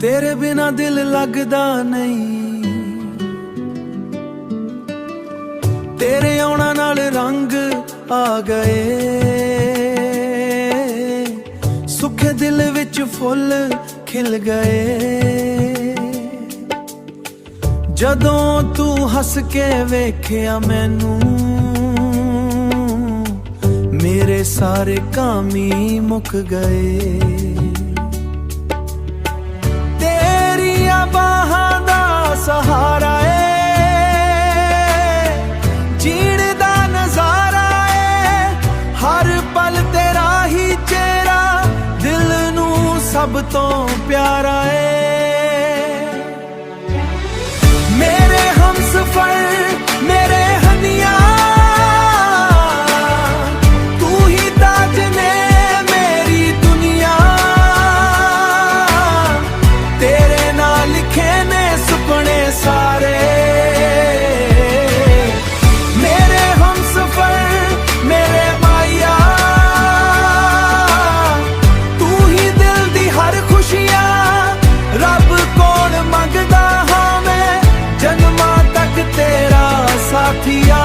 तेरे बिना दिल लगदा नहीं, तेरे आउणा नाल रंग आ गए, सुख दिल विच फुल खिल गए। जदों तू हस के वेखिया मैनू, मेरे सारे काम ही मुक गए। तेरिया बाहां दा सहारा है, जीण दा नजारा है, हर पल तेरा ही चेहरा दिल नू सब तो प्यारा है। मेरे हमसफर मेरे हनिया, सारे मेरे हमसफर मेरे माया, तू ही दिल दी हर खुशियां, रब कोल मंगदा हां मैं जन्मां तक तेरा साथिया।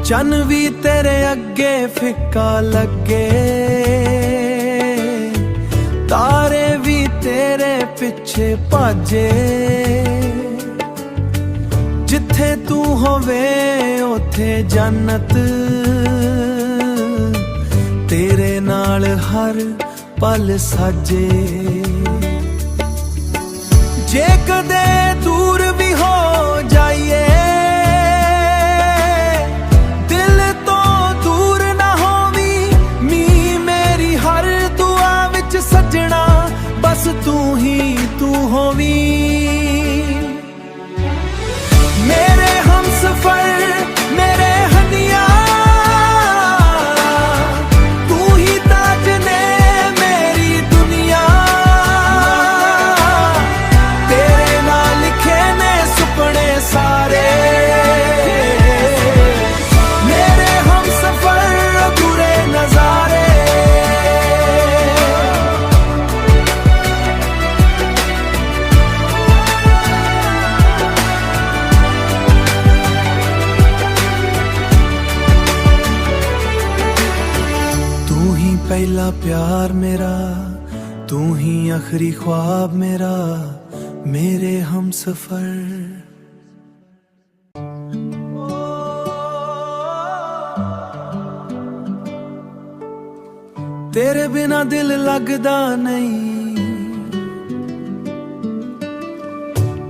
चन्न भी तेरे अगे फिक्का लगे, तारे भी तेरे पिछे भाजे, जिथे तू होवे उथे जन्नत, तेरे नाल हर पल साजे। जे कदे दूर भी हो जाइए, दिल तो दूर ना होवी, मी मेरी हर दुआ विच सजना, बस तू ही तू होवी। मेरे हमसफर मेरे हनिया, तू ही ताज ने मेरी दुनिया, तेरे नाल लिखे ने सुपने सारे। मेरे हमसफर अधूरे नजारे, पहला प्यार मेरा, तू ही आखिरी ख्वाब मेरा, मेरे हमसफर। तेरे बिना दिल लगदा नहीं,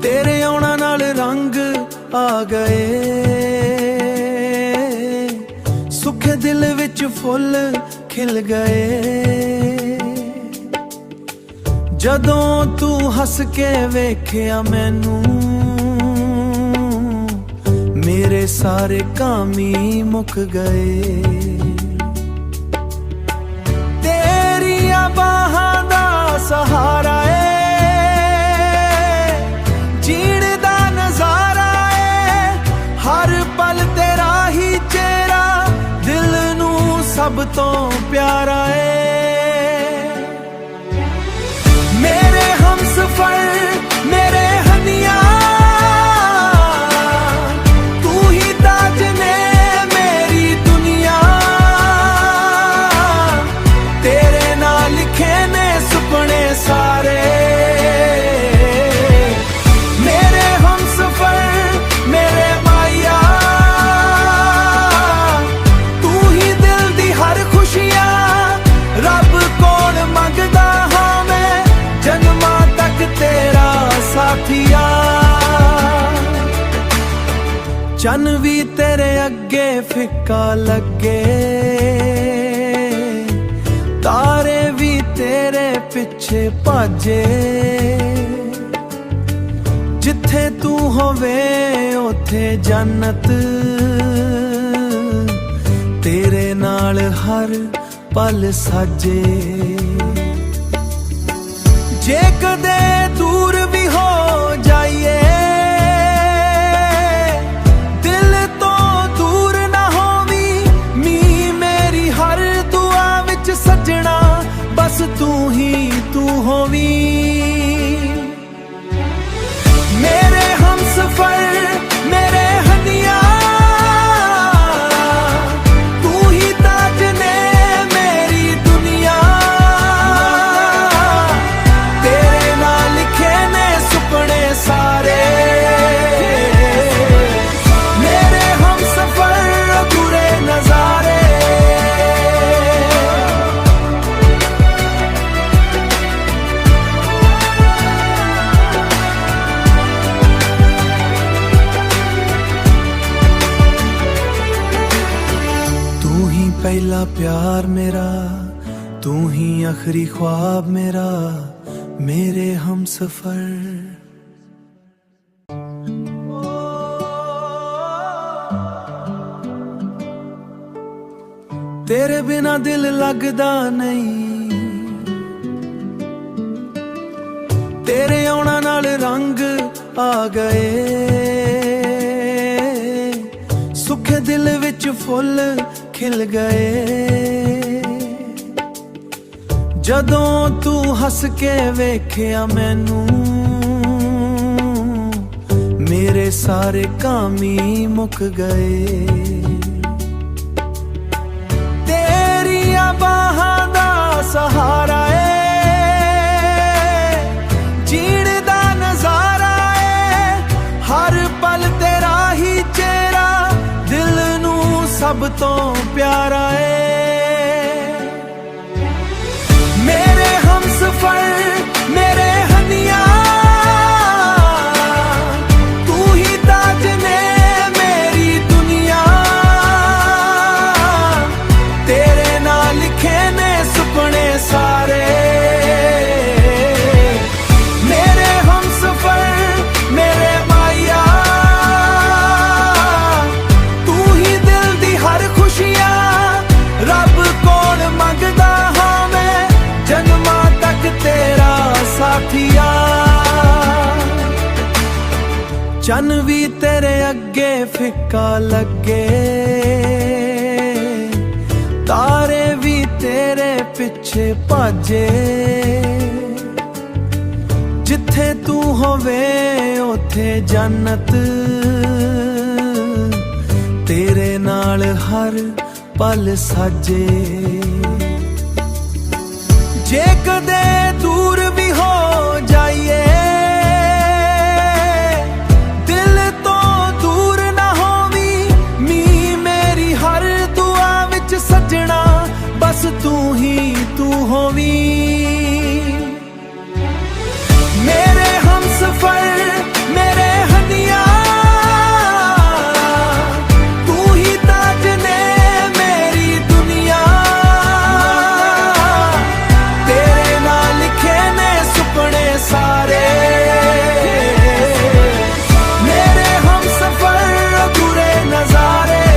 तेरे आउणा नाल रंग आ गए, सुख दिल विच फुल खिल गए। जदों तू हस के वेखिया मैनू, मेरे सारे काम ही मुक गए। तेरिया बाहां दा सहारा है, जीण दा नजारा है, हर पल तेरा ही चेहरा दिल नू सब तो प्यारा है। मेरे हमसफर मेरे हनिया, तू ही ताज ने मेरी दुनिया, तेरे नाल लिखे ने सुपने सारे। मेरे हमसफर मेरे माया, तू ही दिल दी हर खुशियां, रब कोल मंगदा हां मैं जन्मां तक तेरा साथिया। चन्न भी तेरे अगे फिक्का लगे, तारे भी तेरे पिछे भाजे, जिथे तू होवे उथे जन्नत, तेरे नाल हर पल साजे। जे कदे दूर भी हो जाइए, दिल तो दूर ना होवी, मी मेरी हर दुआ विच सजना, बस तू ही तू पहला प्यार मेरा, तू ही आखिरी ख्वाब मेरा, मेरे हम सफर। तेरे बिना दिल लगदा नहीं, तेरे आउणा नाल रंग आ गए, सुख दिल विच फुल खिल गए। जदों तू हस के वेखिया मैनू, मेरे सारे काम ही मुक गए। तेरिया बाहां दा सहारा जीण दा नजारा है, हर पल तेरा ही चेहरा दिल नू सब तो प्यारा है। मेरे हम सफर मेरे हनिया, तू ही ताज ने मेरी दुनिया, तेरे नाल लिखे ने सुपने सारे। मेरे हम सफर मेरे माया, तू ही दिल दी हर खुशियां, रब कोल मंगदा हां मैं, जन्मा तक तेरा साथिया। चन भी तेरे अगे फिक्का लगे, तारे भी तेरे पिछे भाजे, जिथे तू होवे उथे जन्नत, तेरे नाल हर पल साजे। जे कदे दूर भी हो जाइए, दिल तो दूर ना होवी, मी मेरी हर दुआ विच सजना, बस तू ही तू होवी। मेरे हम सफर मेरे हनिया, तू ही ताज ने मेरी दुनिया, तेरे नाल लिखे ने सुपने सारे। मेरे हम सफर अधूरे नजारे।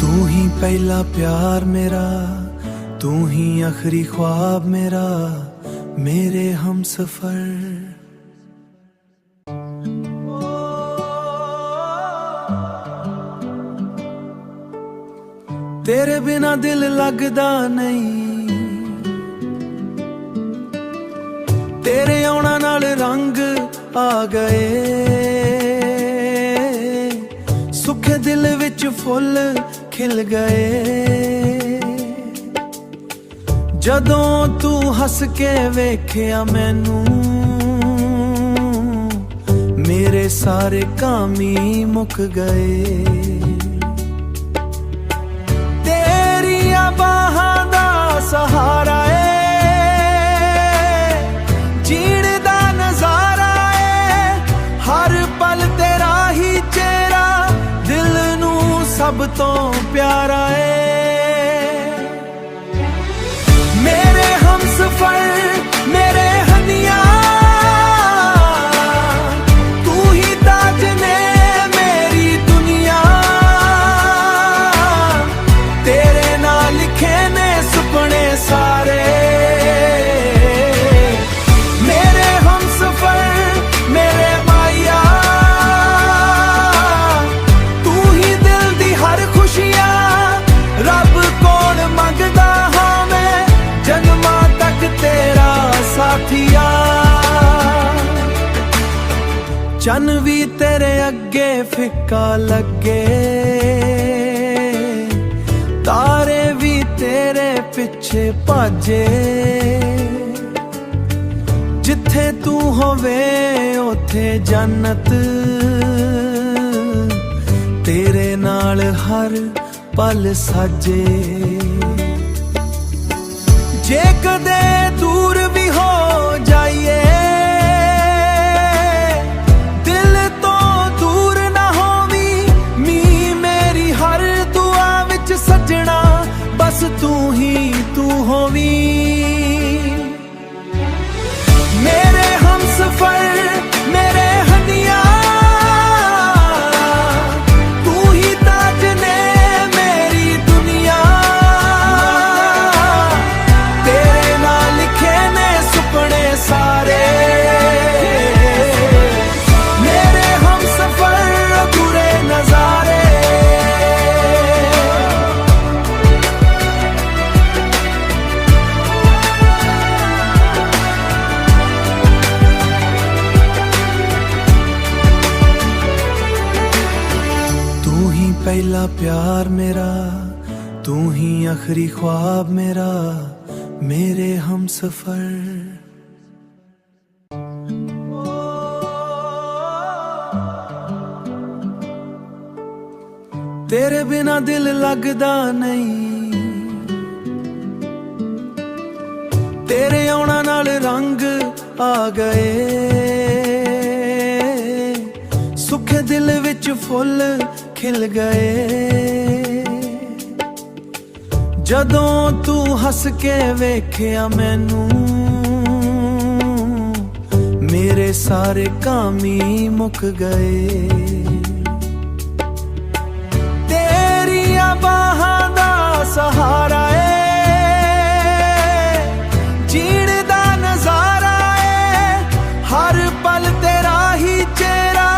तू ही पहला प्यार मेरा, तू ही आखिरी ख्वाब मेरा, मेरे हम सफर। तेरे बिना दिल लगदा नहीं, तेरे आउणा नाल रंग आ गए, सुख दिल विच फुल खिल गए। जदों तू हस के वेखिया मैनू, मेरे सारे काम ही मुक गए। तेरिया बाहां दा सहारा जीण दा नजारा है, हर पल तेरा ही चेहरा दिल नू सब तो प्यारा है। मेरे हम सफर मेरे हनिया, तू ही ताज ने मेरी दुनिया, तेरे नाल लिखे ने सुपने सारे। मेरे हम सफर मेरे माया, तू ही दिल दी हर खुशियां, रब कोल मंगदा हां मैं, जन्मा तक तेरा साथिया। चन भी तेरे अगे फिक्का लगे, तारे भी तेरे पिछे भाजे, जिथे तू होवे उथे जन्नत, तेरे नाल हर पल साजे। ਜੇ ਕਦੇ ਦੂਰ ਵੀ ਹੋ ਜਾਈਏ, ਦਿਲ ਤੋਂ ਦੂਰ ਨਾ ਹੋਵੀਂ ਮੀਂਹ ਮੇਰੀ ਹਰ ਦੁਆ ਵਿੱਚ ਸੱਜਣਾ, ਬਸ ਤੂੰ ਹੀ ਤੂੰ ਹੋਵੀਂ। ਮੇਰੇ ਹਮਸਫਰ ਮੇਰੇ ਹਨੀਆਂ, ਤੂੰ ਹੀ ਤਾਜ ਨੇ ਮੇਰੀ ਦੁਨੀਆ, ਤੇਰੇ ਨਾਲ ਲਿਖੇ ਨੇ ਸੁਪਨੇ ਸਾਰੇ। ਮੇਰੇ ਹਮਸਫਰ ਅਧੂਰੇ ਨਜ਼ਾਰੇ, पहला प्यार मेरा, तू ही आखिरी ख्वाब मेरा, मेरे हम सफर। तेरे बिना दिल लगदा नहीं, तेरे आउणा नाल रंग आ गए, सुख दिल विच फुल खिल गए। जदों तू हस के वेखिया मैनू, मेरे सारे काम ही मुक गए। तेरिया बाहां दा सहारा है, जीण दा नजारा है, हर पल तेरा ही चेहरा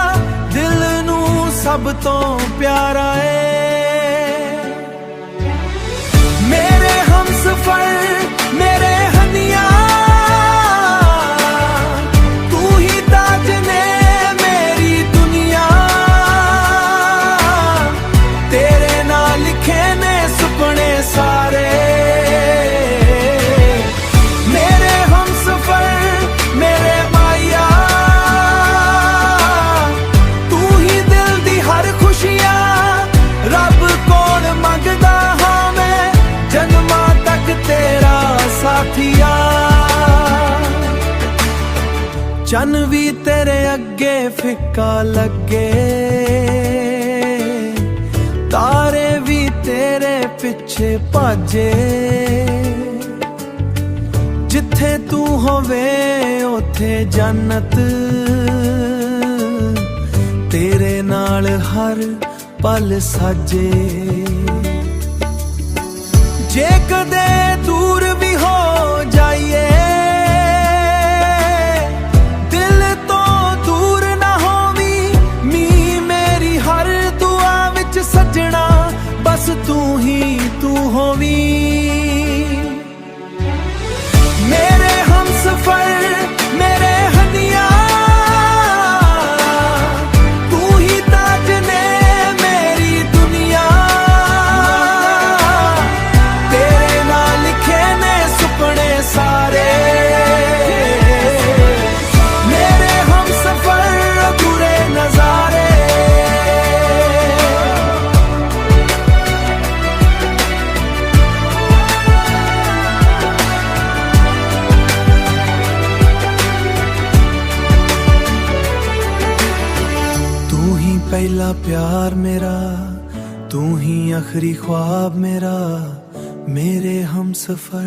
दिल नू सब तो प्यारा है। मेरे हमसफर मेरे हनिया, तू ही ताज ने मेरी दुनिया, तेरे नाल लिखे ने सुपने सारे। मेरे हमसफर मेरे माया, तू ही दिल दी हर खुशियां, रब कोल मंगदा हां मैं जन्मां तक तेरा साथिया। चन भी तेरे अगे फिक्का लगे, तारे भी तेरे पिछे भाजे, जिथे तू होवे उथे जन्नत, तेरे नाल हर पल साजे। जे कदे दूर भी हो जाइए, दिल तो दूर ना होवीं मींह मेरी हर दुआ विच सजना, बस तू ही तू होवीं। मेरे हमसफर मेरे हनिया, तू ही ताज ने मेरी दुनिया, तेरे नाल लिखे ने सुपने सारे। मेरे हमसफर अधूरे नजारे, पहला प्यार मेरा, तू ही आखिरी ख्वाब मेरा, मेरे हम सफर।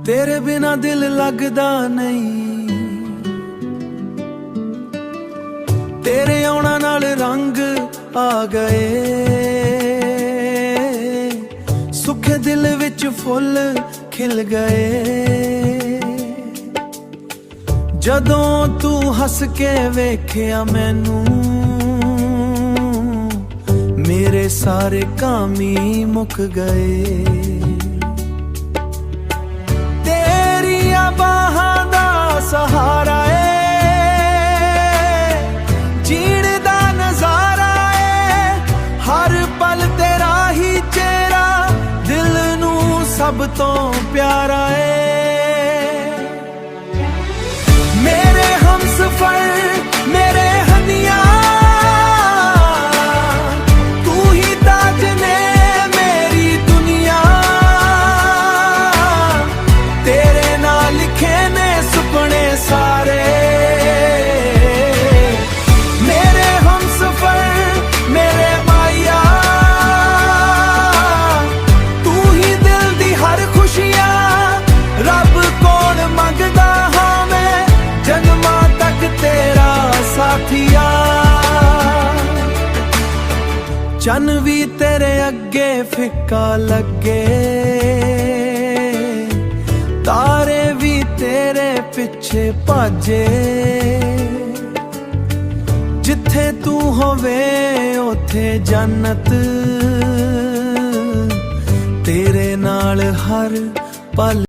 तेरे बिना दिल लगदा नहीं, तेरे आउणा नाल रंग आ गए, सुख दिल विच फुल खिल गए। जदों तू हस के वेखिया मैनू, मेरे सारे काम ही मुक गए। तेरिया बाहां दा सहारा है, जीण दा नजारा है, हर पल तेरा ही चेहरा दिल नू सब तो प्यारा है। मेरे हमसफर मेरे हनिया, ਚੰਨ ਵੀ ਤੇਰੇ ਅੱਗੇ ਫਿੱਕਾ ਲੱਗੇ, ਤਾਰੇ ਵੀ ਤੇਰੇ ਪਿੱਛੇ ਭਾਜੇ। ਜਿੱਥੇ ਤੂੰ ਹੋਵੇ ਉੱਥੇ ਜੰਨਤ, ਤੇਰੇ ਨਾਲ ਹਰ ਪਲ